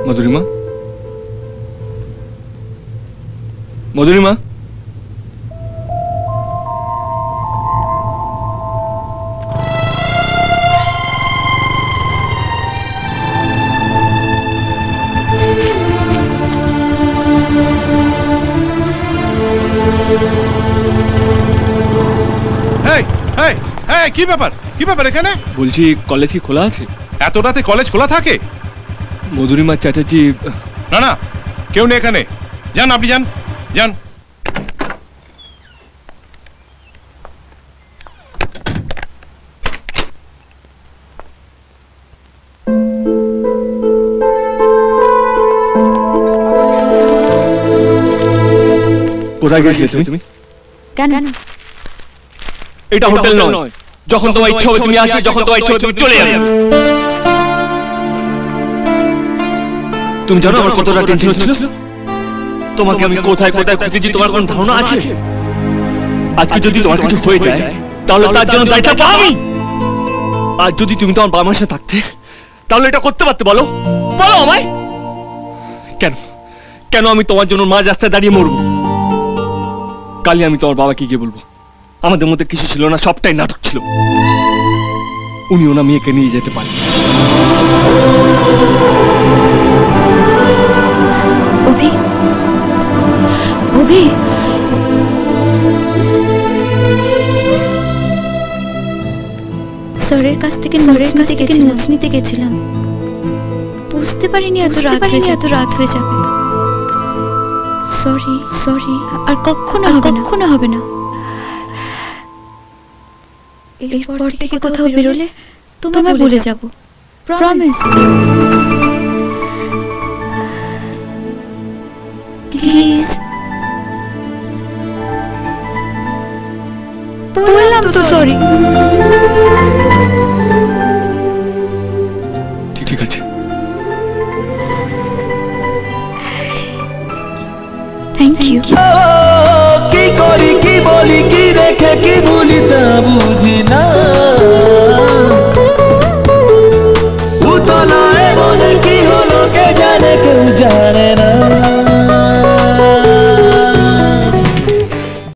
মধুরিমা, মধুরিমা, কি ব্যাপার? কি ব্যাপার এখানে? বলছি কলেজ কি খোলা আছে? এত রাতে কলেজ খোলা থাকে? মধুরিমা চ্যাটার্জি। না না, কেউ নেই এখানে। যান, আপনি যান, যান। কোথায় গেছিলে তুমি? কেন? এটা হোটেল নয়। যখন তোমার ইচ্ছা হবে তুমি আসবে, যখন তোমার ইচ্ছা হবে তুমি চলে যাবে। তুমি জানো আমার কতটা টেনশন হচ্ছিল? তোমাকে আমি কোথায় কোথায় খুঁজেছি তোমার কোন ধারণা আছে? আজকে যদি তোমার কিছু হয়ে যায় তাহলে তার জন্য দায়ী থাকবো আমি। আর যদি তুমি তোমার বাবা মার সাথে থাকতে তাহলে এটা করতে পারতে? বলো বলো আমায়। কেন কেন আমি তোমার জন্য মাঝ রাস্তায় দাঁড়িয়ে মরবো? কালই আমি তোমার বাবাকে গিয়ে বলবো আমাদের মধ্যে কিছু ছিল না, সবটাই নাটক ছিল। উনি ওনার মেয়েকে নিয়ে যেতে পারেন। অভি, অভি, স্যারের কাছ থেকে নোটস নিতে গেছিলাম। বুঝতে পারিনি এত রাত হয়ে যাবে। সরি। আর কখনো হবে না। এরপর থেকে কোথাও বেরোলে তোমায় বলে যাব, প্রমিস। প্লিজ। বললাম তো সরি। ঠিক আছে। Thank you.